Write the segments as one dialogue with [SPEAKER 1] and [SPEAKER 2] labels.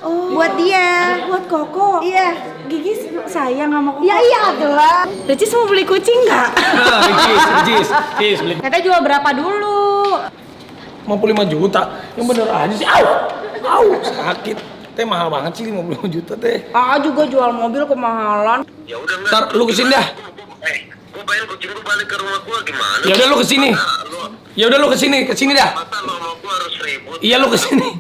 [SPEAKER 1] Oh, buat dia.
[SPEAKER 2] Buat Koko.
[SPEAKER 1] Iya.
[SPEAKER 2] Gigi sayang sama Koko.
[SPEAKER 1] Ya iya atuh.
[SPEAKER 2] Ricis mau beli kucing nggak?
[SPEAKER 3] Cis, beli
[SPEAKER 1] Teteh jual berapa dulu?
[SPEAKER 3] 55 juta. Yang bener aja sih. Au, sakit. Teh mahal banget sih 55 juta teh.
[SPEAKER 2] Ah juga jual mobil kemahalan.
[SPEAKER 4] Ya udah
[SPEAKER 3] Ntar lu kesini dah.
[SPEAKER 4] Gua pengen kucing lu balik ke rumah gua gimana?
[SPEAKER 3] Ya udah lu kesini. Ya udah lu kesini dah.
[SPEAKER 4] Masa lu sama gua harus ribut?
[SPEAKER 3] Iya lu kesini.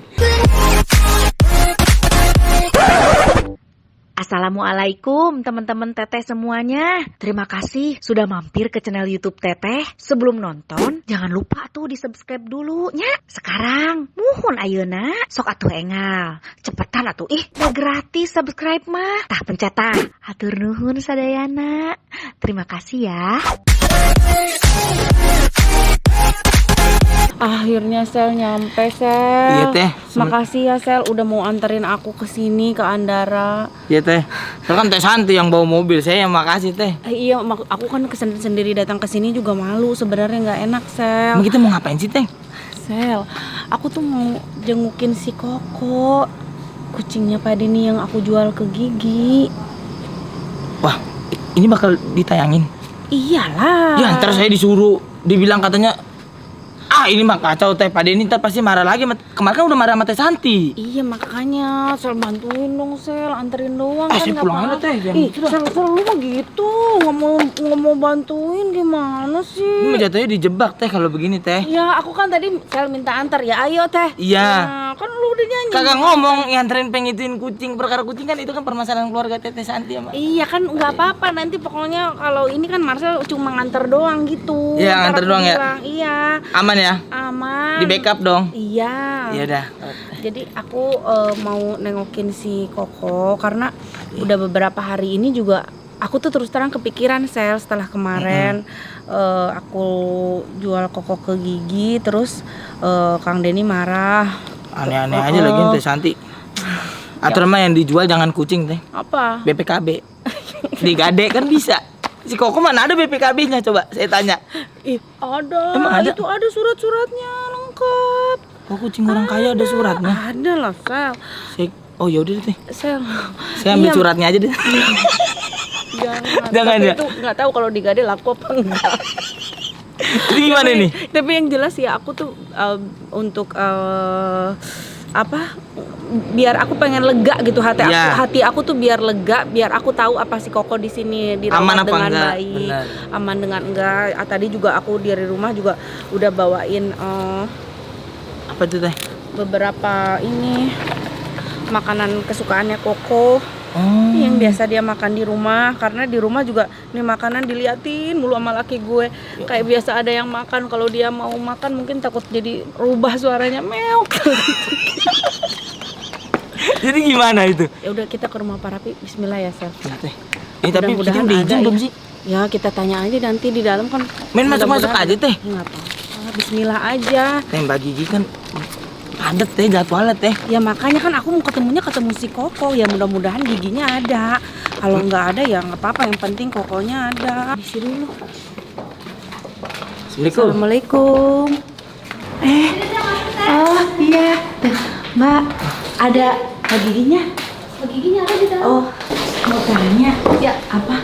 [SPEAKER 5] Assalamualaikum teman-teman Teteh semuanya. Terima kasih sudah mampir ke channel YouTube Teteh. Sebelum nonton, jangan lupa tuh di subscribe dulu nya. Sekarang, muhun ayeuna, sok atuh engal. Cepetan atuh, udah gratis subscribe mah. Tah pencet tah. Hatur nuhun sadayana. Terima kasih ya.
[SPEAKER 2] Akhirnya Sel nyampe Sel.
[SPEAKER 6] Iya teh.
[SPEAKER 2] Makasih ya Sel udah mau anterin aku ke sini ke Andara.
[SPEAKER 6] Iya teh. Kan Teh Santi yang bawa mobil, saya yang makasih teh.
[SPEAKER 2] Iya, aku kan sendiri datang ke sini juga malu sebenarnya nggak enak Sel.
[SPEAKER 6] Emang kita mau ngapain sih teh?
[SPEAKER 2] Sel, aku tuh mau jengukin si Koko, kucingnya Pak Dini yang aku jual ke Gigi.
[SPEAKER 6] Wah, ini bakal ditayangin.
[SPEAKER 2] Iyalah.
[SPEAKER 6] Ya ntar saya disuruh, dibilang katanya ini mah kacau teh, Pak Denny ntar pasti marah lagi. Kemarin kan udah marah sama Teh Santi.
[SPEAKER 2] Iya makanya, Sel bantuin dong Sel, anterin doang
[SPEAKER 6] Saya
[SPEAKER 2] nggak
[SPEAKER 6] pulang
[SPEAKER 2] apa-apa.
[SPEAKER 6] aja teh.
[SPEAKER 2] Sel lu mah gitu, nggak mau bantuin gimana
[SPEAKER 6] Ini
[SPEAKER 2] sih?
[SPEAKER 6] mah jatuhnya dijebak teh kalau begini teh.
[SPEAKER 2] Ya aku kan tadi Sel minta antar ya, ayo teh.
[SPEAKER 6] Iya.
[SPEAKER 2] Nah, kan lu udah nyanyi.
[SPEAKER 6] Kagak ngomong nganterin pengituin kucing, perkara kucing kan itu kan permasalahan keluarga Teh Santi ya, Mak.
[SPEAKER 2] Iya kan nggak apa-apa, nanti pokoknya kalau ini kan Marcel cuma nganter doang gitu.
[SPEAKER 6] Iya,
[SPEAKER 2] Ntar
[SPEAKER 6] nganter
[SPEAKER 2] aku
[SPEAKER 6] doang ya?
[SPEAKER 2] bilang, iya.
[SPEAKER 6] Aman ya?
[SPEAKER 2] Aman.
[SPEAKER 6] Di backup dong.
[SPEAKER 2] Iya.
[SPEAKER 6] Iya dah.
[SPEAKER 2] Jadi aku mau nengokin si Koko karena udah beberapa hari ini juga aku tuh terus terang kepikiran Sel setelah kemarin aku jual Koko ke Gigi terus Kang Denny marah.
[SPEAKER 6] Aneh-aneh aja lagi Teh Santi. Aturan mah yang dijual jangan kucing teh.
[SPEAKER 2] Apa?
[SPEAKER 6] BPKB. Digade kan bisa. Si Koko mana ada BPKB-nya coba saya tanya.
[SPEAKER 2] Ih, ada.
[SPEAKER 6] Emang ada?
[SPEAKER 2] Itu ada surat-suratnya lengkap.
[SPEAKER 6] Oh, kucing orang kaya ada suratnya.
[SPEAKER 2] Ada lah, Sel.
[SPEAKER 6] Oh ya udah deh.
[SPEAKER 2] Sel.
[SPEAKER 6] Saya ambil
[SPEAKER 2] Iya,
[SPEAKER 6] suratnya aja deh.
[SPEAKER 2] Jangan
[SPEAKER 6] ya.
[SPEAKER 2] itu nggak tahu kalau digade laku apa enggak.
[SPEAKER 6] Ini gimana nih?
[SPEAKER 2] Tapi yang jelas ya aku tuh untuk biar aku pengen lega gitu hati aku tuh biar lega, biar aku tahu apa sih Koko di sini
[SPEAKER 6] Aman
[SPEAKER 2] dirawat
[SPEAKER 6] apa
[SPEAKER 2] dengan
[SPEAKER 6] enggak?
[SPEAKER 2] baik.
[SPEAKER 6] Bener.
[SPEAKER 2] Aman dengan enggak. Tadi juga aku dari rumah juga udah bawain
[SPEAKER 6] Apa tuh teh?
[SPEAKER 2] beberapa ini makanan kesukaannya Koko.
[SPEAKER 6] Oh.
[SPEAKER 2] Yang biasa dia makan di rumah, karena di rumah juga nih makanan diliatin mulu sama laki gue. Kayak biasa ada yang makan, kalau dia mau makan mungkin takut jadi rubah suaranya meok.
[SPEAKER 6] Jadi gimana itu?
[SPEAKER 2] Ya udah kita ke rumah Pak Rapi, bismillah ya Sel.
[SPEAKER 6] Ya, teh. Ini tapi kita
[SPEAKER 2] Mudah-mudahan
[SPEAKER 6] udah
[SPEAKER 2] ada
[SPEAKER 6] izin
[SPEAKER 2] ya.
[SPEAKER 6] belum sih?
[SPEAKER 2] Ya kita tanya aja nanti di dalam kan.
[SPEAKER 6] Main masuk-masuk
[SPEAKER 2] mudah-mudahan
[SPEAKER 6] aja, Teh.
[SPEAKER 2] Nggak apa-apa, bismillah aja.
[SPEAKER 6] Teh Mbak Gigi kan padet teh jadwalnya teh.
[SPEAKER 2] Ya makanya kan aku mau ketemu si Koko, ya mudah-mudahan giginya ada. Kalau nggak ada ya nggak apa-apa, yang penting Kokonya ada. Isi dulu.
[SPEAKER 6] Assalamualaikum.
[SPEAKER 2] Assalamualaikum. Oh iya, Mbak, ada giginya?
[SPEAKER 1] Giginya ada di dalam.
[SPEAKER 2] Oh, mau tanya,
[SPEAKER 1] Ya.
[SPEAKER 2] apa?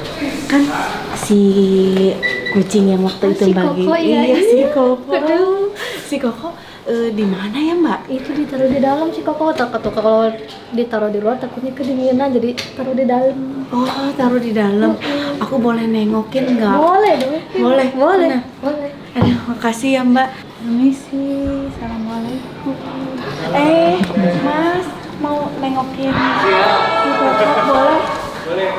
[SPEAKER 2] Kan si kucing yang waktu itu
[SPEAKER 1] Si
[SPEAKER 2] Mbak
[SPEAKER 1] Koko,
[SPEAKER 2] Gigi,
[SPEAKER 1] iya,
[SPEAKER 2] si
[SPEAKER 1] iya.
[SPEAKER 2] Koko,
[SPEAKER 1] Aduh.
[SPEAKER 2] si Koko di mana ya Mbak?
[SPEAKER 1] Itu ditaruh di dalam sih Koko. Takut kalau ditaruh di luar takutnya kedinginan, jadi taruh di dalam.
[SPEAKER 2] Oh, taruh di dalam. Aku boleh nengokin nggak?
[SPEAKER 1] Boleh dong.
[SPEAKER 2] Boleh,
[SPEAKER 1] Boleh.
[SPEAKER 2] Nah.
[SPEAKER 1] Boleh.
[SPEAKER 2] Aduh, makasih ya Mbak. Permisi, assalamualaikum. Mas, mau nengokin? Boleh?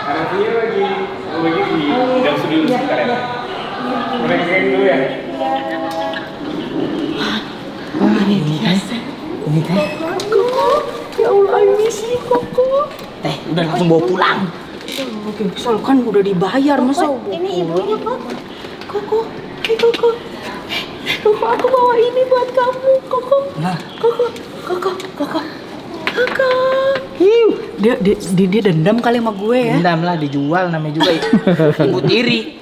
[SPEAKER 3] Ada dia lagi. Jam dulu sebentar ya. Mereka dulu ya.
[SPEAKER 6] Ini teh.
[SPEAKER 2] Koko, ya Allah, I miss you Koko.
[SPEAKER 6] Teh, udah langsung bawa pulang.
[SPEAKER 2] Oke, soal kan udah dibayar, masa
[SPEAKER 1] Ini ibunya kok.
[SPEAKER 2] Koko, Koko. Koko, aku bawa ini buat kamu, Koko.
[SPEAKER 6] Nah.
[SPEAKER 2] Koko. Dia dendam kali sama gue ya.
[SPEAKER 6] Dendam lah, dijual namanya juga.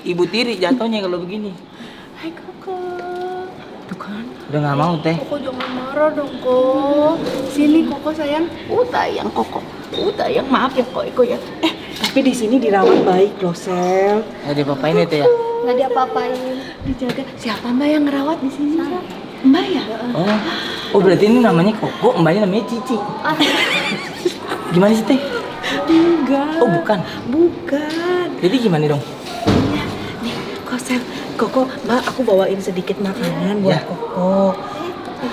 [SPEAKER 6] Ibu tiri jatuhnya kalau begini.
[SPEAKER 2] Hai Koko. Tuh kan,
[SPEAKER 6] Udah nggak mau teh.
[SPEAKER 2] Koko jangan marah dong, Kok. Sini Koko sayang. Sayang Koko. Sayang, maaf ya Kok Eko ya.
[SPEAKER 7] Tapi di sini dirawat baik loh, Sel.
[SPEAKER 6] Nggak diapa-apain ya teh ya?
[SPEAKER 1] Nggak diapa-apain.
[SPEAKER 2] Dijaga. Siapa Mbak yang ngerawat di sini? Mbak ya?
[SPEAKER 6] Oh berarti ini namanya Koko, mbaknya namanya Cici. Gimana sih teh?
[SPEAKER 7] Enggak.
[SPEAKER 6] Oh bukan.
[SPEAKER 7] Bukan.
[SPEAKER 6] Jadi gimana dong?
[SPEAKER 7] Nih, kok Sel, Koko, Mbak, aku bawain sedikit makanan buat
[SPEAKER 6] Ya.
[SPEAKER 7] Koko.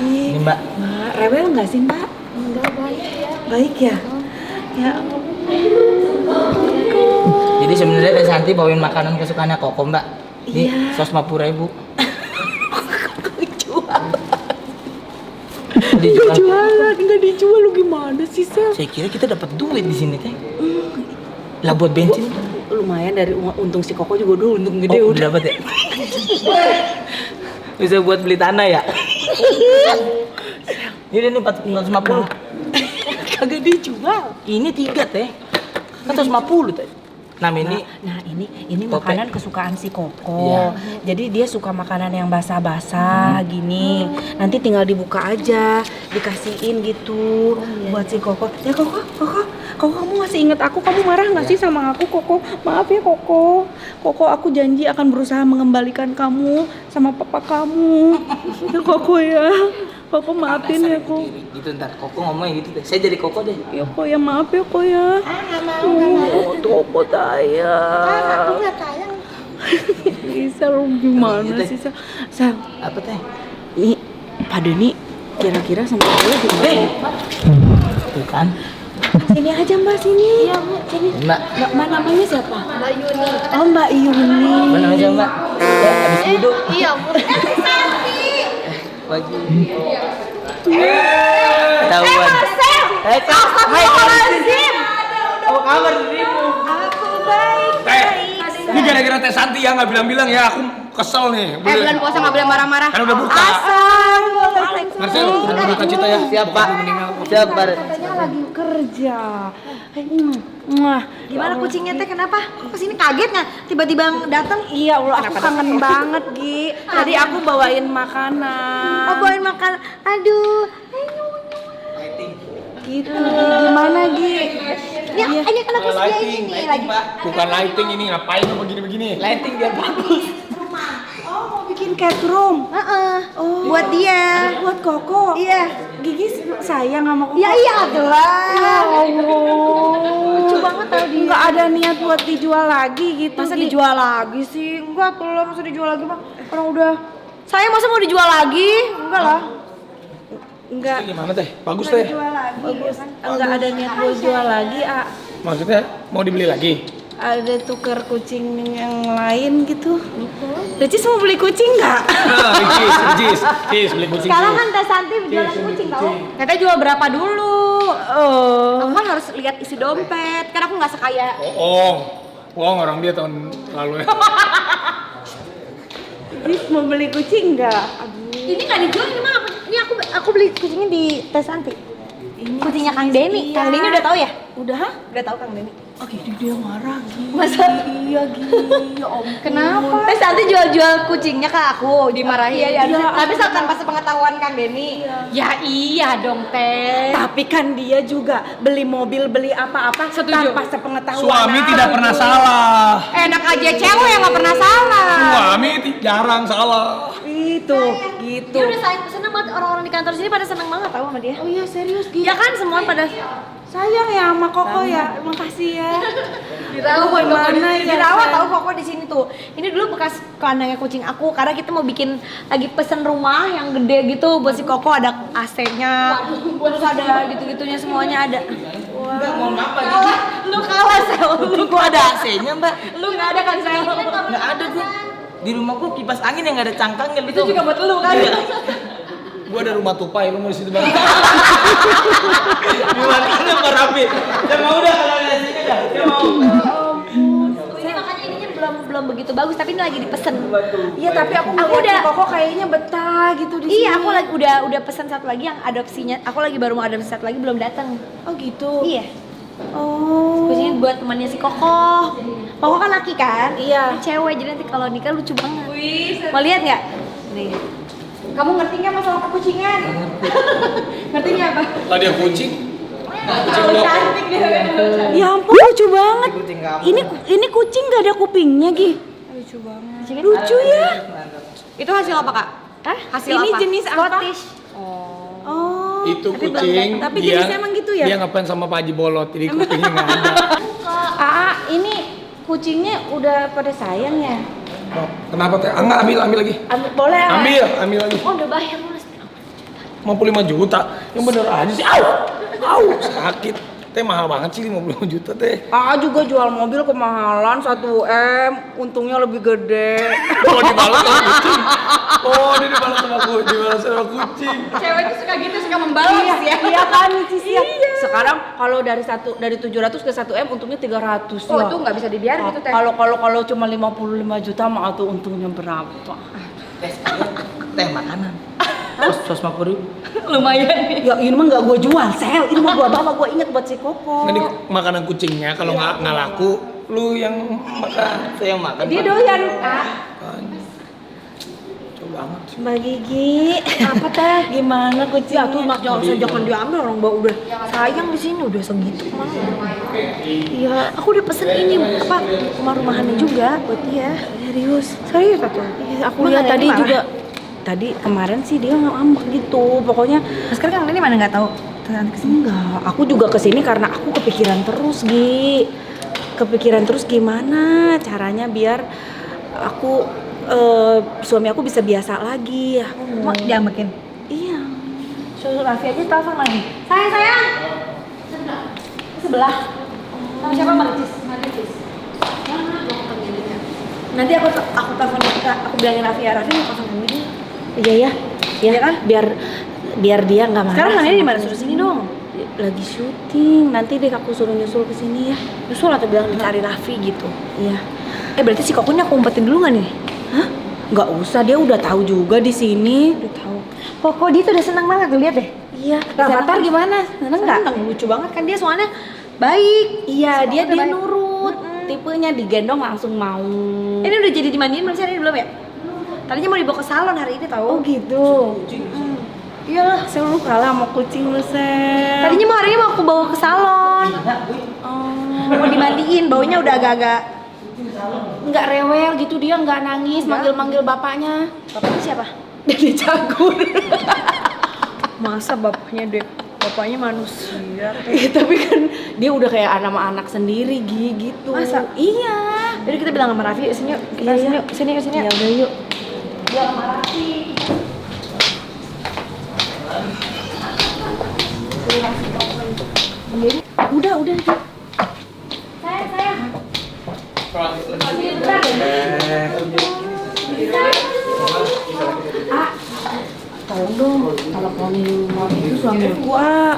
[SPEAKER 6] Ini mbak.
[SPEAKER 7] Mbak, rewel nggak sih Mbak?
[SPEAKER 1] Enggak baik ya.
[SPEAKER 7] Baik ya? Ya,
[SPEAKER 6] Jadi sebenarnya Teh Santi bawain makanan kesukaannya Koko mbak. Ini
[SPEAKER 7] Iya.
[SPEAKER 6] 150.000.
[SPEAKER 7] nggak
[SPEAKER 6] Dijual.
[SPEAKER 7] jualan, nggak dijual, lu gimana sih Sel?
[SPEAKER 6] Saya kira kita dapat duit di sini teh. Lah buat bensin.
[SPEAKER 7] Lumayan dari untung si Koko juga dulu, untung gede
[SPEAKER 6] Oh,
[SPEAKER 7] udah.
[SPEAKER 6] udah dapat ya. Bisa buat beli tanah ya. Ini nih 450.
[SPEAKER 7] Kagak dijual.
[SPEAKER 6] Ini 3 teh. Kan 150 teh. Nah ini
[SPEAKER 7] Nah, ini
[SPEAKER 6] Tope.
[SPEAKER 7] makanan kesukaan si Koko.
[SPEAKER 6] Iya.
[SPEAKER 7] Jadi dia suka makanan yang basah-basah gini. Nanti tinggal dibuka aja, dikasihin gitu buat si Koko. Ya Koko, kamu masih inget aku? Kamu marah nggak sih sama aku, Koko? Maaf ya Koko. Koko, aku janji akan berusaha mengembalikan kamu sama papa kamu. Ya Koko ya. Koko maafin ya Koko.
[SPEAKER 6] gitu ntar Koko ngomongnya gitu deh. Saya jadi Koko deh.
[SPEAKER 7] Ya Koko ya, maaf ya Koko ya. Koko sayang.
[SPEAKER 1] Aku nggak sayang.
[SPEAKER 7] Bisa lu gimana
[SPEAKER 6] Gitu.
[SPEAKER 7] sih Sel? Sel,
[SPEAKER 6] Apa teh?
[SPEAKER 7] nih Pak Deni kira-kira sama lu gimana?
[SPEAKER 6] Tuh kan.
[SPEAKER 7] Sini aja Mbak, sini.
[SPEAKER 1] Iya Bu.
[SPEAKER 7] Sini. Mbak namanya siapa?
[SPEAKER 1] Mbak Yuni.
[SPEAKER 7] Oh Mbak Yuni.
[SPEAKER 6] Mana aja mbak? Ya habis duduk.
[SPEAKER 1] Iya Bu.
[SPEAKER 6] Pagi. Ketahuan. Hai Kak. Hai Kak. Apa kabar dirimu?
[SPEAKER 3] Teh, ini gara-gara Teh Santi ya nggak bilang-bilang ya, aku kesel nih.
[SPEAKER 2] Bulan puasa nggak boleh marah-marah.
[SPEAKER 3] Kan udah buka. Marcel, udah buka cita ya.
[SPEAKER 6] Siap Pak. Siap Pak.
[SPEAKER 7] Katanya lagi kerja.
[SPEAKER 5] Gimana kucingnya teh kenapa? Kok sini kaget nggak? Tiba-tiba datang?
[SPEAKER 7] Iya Allah, aku kangen banget Gi. Tadi aku bawain makanan.
[SPEAKER 5] Oh bawain makan. Aduh.
[SPEAKER 7] Gitu. Gimana Gi?
[SPEAKER 5] Ini kan aku sediain ini lagi.
[SPEAKER 3] Bukan lighting ini, ngapain lu begini-begini?
[SPEAKER 6] Lighting biar bagus.
[SPEAKER 7] Oh, mau bikin cat room. Oh,
[SPEAKER 5] Buat dia.
[SPEAKER 7] buat Koko.
[SPEAKER 5] Iya.
[SPEAKER 7] Gigi sayang sama Koko.
[SPEAKER 5] Ya iya adalah.
[SPEAKER 7] Ya Allah.
[SPEAKER 5] Lucu banget tau dia.
[SPEAKER 7] Nggak ada niat buat dijual lagi gitu.
[SPEAKER 5] Masa
[SPEAKER 7] Gi.
[SPEAKER 5] dijual lagi sih? Enggak tuh lah, masa dijual lagi mah. Orang udah. Saya masa mau dijual lagi? Enggak lah.
[SPEAKER 7] Enggak.
[SPEAKER 3] Gimana Teh? Bagus Teh.
[SPEAKER 7] Jual lagi. Bagus. Enggak ada niat buat jual lagi, A.
[SPEAKER 3] Maksudnya mau dibeli lagi?
[SPEAKER 7] Ada tuker kucing yang lain gitu. Ricis mau beli kucing nggak?
[SPEAKER 3] Cis, beli kucing.
[SPEAKER 5] Sekarang kan Teh Santi jualan kucing tau?
[SPEAKER 2] Katanya jual berapa dulu?
[SPEAKER 7] Oh.
[SPEAKER 5] Aku kan harus lihat isi dompet. Kan aku nggak sekaya.
[SPEAKER 3] Bohong orang dia tahun lalu ya.
[SPEAKER 7] Ricis mau beli kucing nggak?
[SPEAKER 5] Ini nggak dijual, ini mah ini aku beli kucingnya di Teh Santi. Kucingnya Kang Denny. Kang Denny udah tahu ya?
[SPEAKER 7] Udah?
[SPEAKER 5] Udah tahu Kang Denny.
[SPEAKER 7] Oh gitu dia marah gitu.
[SPEAKER 5] Masa?
[SPEAKER 7] Iya gitu. Ya ampun.
[SPEAKER 5] Kenapa? Teh Santi jual-jual kucingnya ke aku, dimarahin.
[SPEAKER 2] Iya,
[SPEAKER 5] Tapi tanpa sepengetahuan Kang Denny.
[SPEAKER 2] Ya iya dong Teh.
[SPEAKER 7] Tapi kan dia juga beli mobil, beli apa-apa tanpa sepengetahuan.
[SPEAKER 3] Suami
[SPEAKER 7] aku.
[SPEAKER 3] tidak pernah salah.
[SPEAKER 2] Enak aja cewek yang nggak pernah salah.
[SPEAKER 3] Suami jarang salah.
[SPEAKER 7] Gitu, gitu.
[SPEAKER 5] Dia udah seneng banget, orang-orang di kantor sini pada seneng banget tau sama dia.
[SPEAKER 7] Oh iya serius gitu.
[SPEAKER 5] Ya kan semua pada
[SPEAKER 7] Sayang ya sama Koko ya. Makasih ya.
[SPEAKER 5] dirawat
[SPEAKER 7] gimana ya,
[SPEAKER 5] dirawat
[SPEAKER 7] Sel?
[SPEAKER 5] tahu Koko di sini tuh. Ini dulu bekas kandangnya kucing aku karena kita mau bikin lagi pesen rumah yang gede gitu buat si Koko, ada AC-nya. Terus ada gitu-gitunya semuanya ada.
[SPEAKER 6] Mbak mau apa gitu?
[SPEAKER 5] Kalah, lu kalah Sel.
[SPEAKER 6] Tapi gua ada AC-nya mbak.
[SPEAKER 5] Lu nggak ada kan Sel?
[SPEAKER 6] Nggak ada gua. Di rumah gua kipas angin yang nggak ada cangkangnya
[SPEAKER 5] Itu juga buat lu kan.
[SPEAKER 3] Gua ada rumah tupai, lu mau di situ banget.
[SPEAKER 6] Gimana Pak Rafi? Saya mau udah kalau ada AC-nya dah. Saya mau.
[SPEAKER 5] Ini makanya ininya belum begitu bagus tapi ini lagi dipesen.
[SPEAKER 7] Iya tapi aku
[SPEAKER 5] Aku
[SPEAKER 7] ngeliat
[SPEAKER 5] udah-
[SPEAKER 7] si Koko kayaknya betah gitu di sini.
[SPEAKER 5] Iya, aku lagi udah pesan satu lagi yang adopsinya. Aku lagi baru mau adopsi satu lagi belum datang.
[SPEAKER 7] Oh gitu.
[SPEAKER 5] Iya.
[SPEAKER 7] Oh.
[SPEAKER 5] Kucingnya buat temannya si Koko. Koko kan laki kan?
[SPEAKER 7] Iya.
[SPEAKER 5] Ini cewek, jadi nanti kalau nikah lucu banget. Mau lihat nggak? Nih.
[SPEAKER 7] Kamu ngerti nggak masalah perkucingan? Ngertinya apa?
[SPEAKER 3] Lah dia kucing.
[SPEAKER 7] Cantik dia.
[SPEAKER 2] Ya ampun lucu banget.
[SPEAKER 6] Kucing kamu.
[SPEAKER 2] Ini kucing gak ada kupingnya Gi.
[SPEAKER 7] Lucu banget.
[SPEAKER 2] Lucu ya.
[SPEAKER 7] Itu hasil apa kak? Hah? Hasil
[SPEAKER 2] Ini
[SPEAKER 7] apa?
[SPEAKER 2] jenis apa?
[SPEAKER 7] Scottish.
[SPEAKER 2] Oh.
[SPEAKER 3] Itu kucing.
[SPEAKER 2] tapi
[SPEAKER 3] dia,
[SPEAKER 2] jenisnya emang gitu ya?
[SPEAKER 3] Dia ngefans sama Pak Haji Bolot, jadi kupingnya nggak ada.
[SPEAKER 2] Ini kucingnya udah pada sayang ya?
[SPEAKER 3] Oh, kenapa teh? Enggak, ambil lagi.
[SPEAKER 2] Boleh.
[SPEAKER 3] Ambil lagi.
[SPEAKER 1] Oh udah bayar mas.
[SPEAKER 3] 55 juta. Yang bener aja sih. Au, sakit. Teh mahal banget sih 55 juta teh.
[SPEAKER 2] Juga jual mobil kemahalan 1M, untungnya lebih gede.
[SPEAKER 3] Oh, dibalas sama kucing. Oh, dia dibalas sama kucing.
[SPEAKER 7] Cewek tuh suka gitu, suka membalas ya.
[SPEAKER 2] Iya kan, Cis ya. Sekarang kalau dari 700 ke 1M untungnya 300
[SPEAKER 7] Oh
[SPEAKER 2] ya.
[SPEAKER 7] itu nggak bisa dibiarin gitu teh.
[SPEAKER 2] Kalau cuma 55 juta mah tuh untungnya berapa?
[SPEAKER 6] Teh makanan. 150.000.
[SPEAKER 7] Lumayan nih.
[SPEAKER 2] Ya ini mah nggak gua jual, Sel. Ini mah gua bawa, gua inget buat si Koko.
[SPEAKER 3] Ini makanan kucingnya kalau nggak laku, lu yang makan.
[SPEAKER 6] Saya yang makan.
[SPEAKER 2] Dia doyan, Kak.
[SPEAKER 3] Coba banget.
[SPEAKER 2] Mbak Gigi, apa teh? Gimana kucing?
[SPEAKER 7] Ya tuh mas jangan diambil orang mbak udah sayang di sini udah segitu mah. Iya, aku udah pesen ini apa rumah-rumahannya juga buat dia.
[SPEAKER 2] Serius?
[SPEAKER 7] Serius tuh.
[SPEAKER 2] Iya, aku lihat tadi juga. Tadi kemarin sih dia ngambek gitu. Pokoknya
[SPEAKER 7] Sekarang ini mana nggak tahu. Nanti kesini.
[SPEAKER 2] enggak. Aku juga kesini karena aku kepikiran terus, Gi. Kepikiran terus gimana caranya biar aku suami aku bisa biasa lagi.
[SPEAKER 7] Mau diambekin.
[SPEAKER 2] Iya.
[SPEAKER 7] Suruh Raffi aja telepon lagi. Sayang. Sebelah. Sama siapa Maricis? Nanti aku telepon aku bilangin Raffi ya Raffi mau telepon ini.
[SPEAKER 2] Iya ya. Iya kan? Biar dia nggak marah.
[SPEAKER 7] Sekarang mana di
[SPEAKER 2] sama
[SPEAKER 7] mana?
[SPEAKER 2] aku.
[SPEAKER 7] Suruh sini dong.
[SPEAKER 2] Lagi syuting. Nanti deh aku suruh nyusul ke sini ya.
[SPEAKER 7] Nyusul atau bilang cari Raffi gitu.
[SPEAKER 2] Iya.
[SPEAKER 7] Berarti si Kokonya aku umpetin dulu nggak nih?
[SPEAKER 2] Hah? Nggak usah, dia udah tahu juga di sini.
[SPEAKER 7] Udah tahu. Koko dia tuh udah seneng banget tuh lihat deh.
[SPEAKER 2] Iya.
[SPEAKER 7] Rafathar gimana? Seneng nggak?
[SPEAKER 2] Seneng,
[SPEAKER 7] Lucu banget kan dia soalnya baik.
[SPEAKER 2] Iya, dia
[SPEAKER 7] Udah baik.
[SPEAKER 2] nurut. Tipenya digendong langsung mau.
[SPEAKER 7] Ini udah jadi dimandiin belum sih hari ini belum ya? Tadinya mau dibawa ke salon hari ini tahu.
[SPEAKER 2] Oh gitu.
[SPEAKER 7] Iyalah.
[SPEAKER 2] Saya lu kalah sama kucing lu, Sel.
[SPEAKER 7] Tadinya hari ini mau aku bawa ke salon. Mau dimandiin, baunya udah agak-agak.
[SPEAKER 2] Nggak rewel gitu, dia nggak nangis, manggil-manggil bapaknya.
[SPEAKER 7] Bapaknya siapa?
[SPEAKER 2] Dede Cagur.
[SPEAKER 7] Masa bapaknya manusia.
[SPEAKER 2] Tapi kan dia udah kayak anak sendiri gitu.
[SPEAKER 7] Masa?
[SPEAKER 2] Iya.
[SPEAKER 7] Jadi kita bilang sama Raffi, sini yuk, kita
[SPEAKER 2] Iya,
[SPEAKER 7] sini
[SPEAKER 2] iya.
[SPEAKER 7] yuk, sini yuk, sini yuk.
[SPEAKER 2] Ya udah yuk.
[SPEAKER 7] Bilang sama Raffi.
[SPEAKER 2] Udah. Tolong dong, teleponin itu suami gua.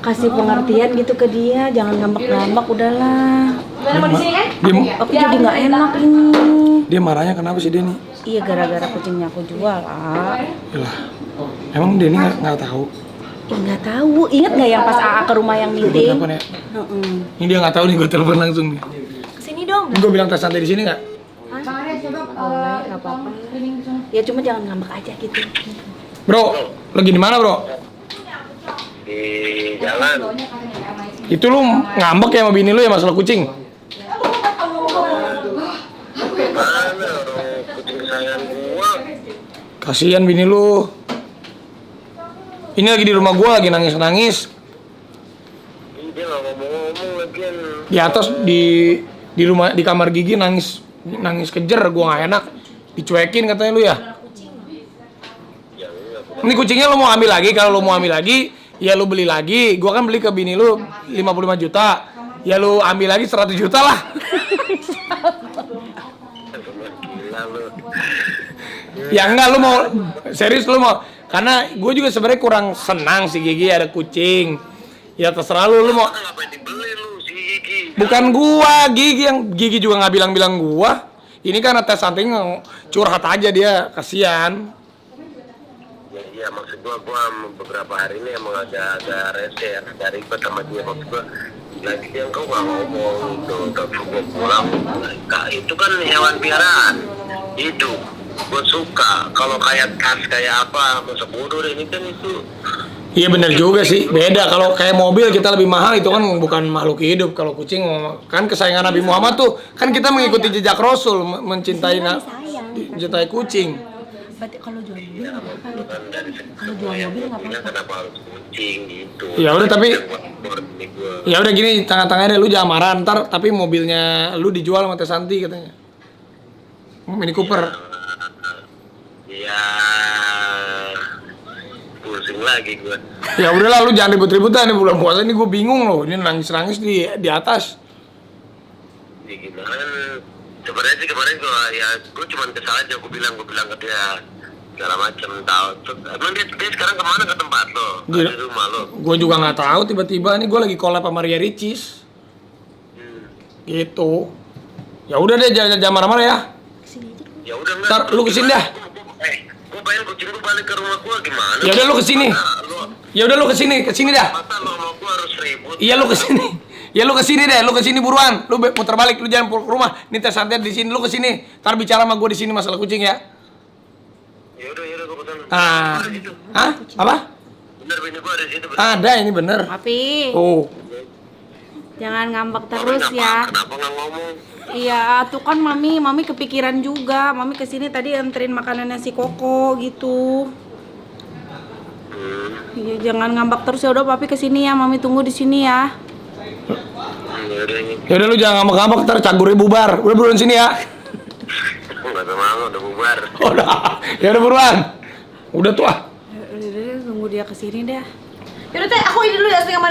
[SPEAKER 2] Kasih pengertian gitu ke dia, jangan ngambek-ngambek udahlah.
[SPEAKER 7] Mau di sini kan?
[SPEAKER 2] Aku jadi nggak enak ini.
[SPEAKER 3] Dia marahnya kenapa sih Denny?
[SPEAKER 2] Iya gara-gara kucingnya aku jual lah.
[SPEAKER 3] Yalah. Emang Denny nggak tahu.
[SPEAKER 2] Nggak tahu. Ingat nggak yang pas AA ke rumah yang
[SPEAKER 3] Gue
[SPEAKER 2] meeting?
[SPEAKER 3] telepon ya. Ini dia nggak tahu nih, gue telepon langsung nih.
[SPEAKER 7] Kesini dong.
[SPEAKER 3] Gue bilang tes santai di sini nggak?
[SPEAKER 2] Nggak apa-apa. Ya cuma jangan ngambek aja gitu.
[SPEAKER 3] Bro, lagi di mana bro?
[SPEAKER 4] Di jalan.
[SPEAKER 3] Itu lu ngambek ya sama bini lu ya masalah kucing?
[SPEAKER 4] Mana orang kucing kesayangan gua?
[SPEAKER 3] Kasihan bini lu. Ini lagi di rumah gua lagi nangis-nangis.
[SPEAKER 4] Ih, dia nggak ngomong-ngomong lagi.
[SPEAKER 3] Di atas di rumah di kamar Gigi nangis kejer, gua nggak enak. Dicuekin katanya lu ya. Ini kucingnya lu mau ambil lagi, kalau lu mau ambil lagi, ya lu beli lagi. Gua kan beli ke bini lu 55 juta. Ya lu ambil lagi 100 juta lah.
[SPEAKER 4] Gila lu.
[SPEAKER 3] Ya enggak, lu mau serius lu mau. Karena gue juga sebenarnya kurang senang si Gigi ada kucing. Ya terserah lu mau.
[SPEAKER 4] Ngapain dibeli lu si Gigi?
[SPEAKER 3] Bukan gua, Gigi juga nggak bilang gua. Ini kan tes samping curhat aja dia, kasihan.
[SPEAKER 4] Ya maksud gua beberapa hari ini emang agak rese ya, dari ribet sama dia. Maksud gua lagi dia kau nggak ngomong itu, tapi gua pulang. Kak, itu kan hewan piaraan hidup. gue suka. Kalau kayak tas kayak apa, masa bodoh deh ini kan itu.
[SPEAKER 3] Iya benar juga sih. Beda kalau kayak mobil kita lebih mahal itu kan bukan makhluk hidup. Kalau kucing kan kesayangan Nabi Muhammad tuh kan kita mengikuti jejak Rasul mencintai mencintai kucing.
[SPEAKER 7] Berarti kalau jual mobil nggak apa-apa.
[SPEAKER 4] Bukan dari
[SPEAKER 7] Kalau jual mobil nggak
[SPEAKER 4] mobilnya
[SPEAKER 7] apa-apa.
[SPEAKER 4] kenapa harus kucing gitu.
[SPEAKER 3] Ya udah tapi
[SPEAKER 4] Ini gue.
[SPEAKER 3] ya udah gini tengah-tengahnya deh lu jangan marah ntar tapi mobilnya lu dijual sama Teh Santi katanya. Mini Cooper.
[SPEAKER 4] Ya pusing lagi gue.
[SPEAKER 3] Ya udahlah lu jangan ribut-ributan nih bulan puasa ini gue bingung loh. Ini nangis-nangis di atas.
[SPEAKER 4] Ya gimana? Sebenarnya sih kemarin gue cuma kesal aja. Gue bilang ke dia segala macam tahu. Emang dia sekarang kemana ke tempat lo? Di rumah lo?
[SPEAKER 3] Gue juga nggak tahu tiba-tiba nih gue lagi collab sama Maria Ricis. Gitu. Ya udah deh jangan marah-marah ya.
[SPEAKER 4] Ya udah enggak.
[SPEAKER 3] Ntar lu kesini dah.
[SPEAKER 4] Gue pengen kucing gue balik ke rumah gue gimana?
[SPEAKER 3] Ya udah lu kesini. Ya udah lu kesini dah.
[SPEAKER 4] Masa lo sama gue harus ribut?
[SPEAKER 3] Iya lu kesini. Ya lu kesini deh, lu kesini buruan. Lu putar balik, lu jangan pulang ke rumah. Nih Teh Santi di sini, lu kesini. Ntar bicara sama gue di sini masalah kucing ya.
[SPEAKER 4] Ya udah gue kesana.
[SPEAKER 3] Ah, hah? Apa?
[SPEAKER 4] Bener bini gue ada di situ.
[SPEAKER 3] Ada ini bener.
[SPEAKER 2] Papi,
[SPEAKER 3] Oh,
[SPEAKER 2] jangan ngambek terus ya.
[SPEAKER 4] Kenapa nggak ngomong?
[SPEAKER 2] Iya, tuh kan mami kepikiran juga. Mami kesini tadi anterin makanannya si Koko gitu. Iya, jangan ngambek terus ya udah papi kesini ya. Mami tunggu di sini ya.
[SPEAKER 4] Ya udah ini.
[SPEAKER 3] ya udah lu jangan ngambek-ngambek ntar cagurnya bubar. Udah buruan sini ya.
[SPEAKER 4] Nggak sama udah bubar.
[SPEAKER 3] Udah. Ya udah buruan. Udah tuh ah.
[SPEAKER 2] Udah, tunggu dia kesini deh.
[SPEAKER 7] Yaudah Teh, aku ini dulu ya sama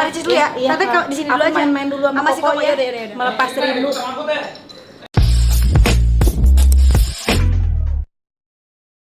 [SPEAKER 7] Ricis dulu ya.
[SPEAKER 2] Iya,
[SPEAKER 7] Tante di sini dulu
[SPEAKER 2] aku
[SPEAKER 7] aja.
[SPEAKER 2] main dulu sama
[SPEAKER 7] Sama si
[SPEAKER 2] Koko
[SPEAKER 7] Koko
[SPEAKER 2] ya.
[SPEAKER 7] ya.
[SPEAKER 2] Melepas rindu.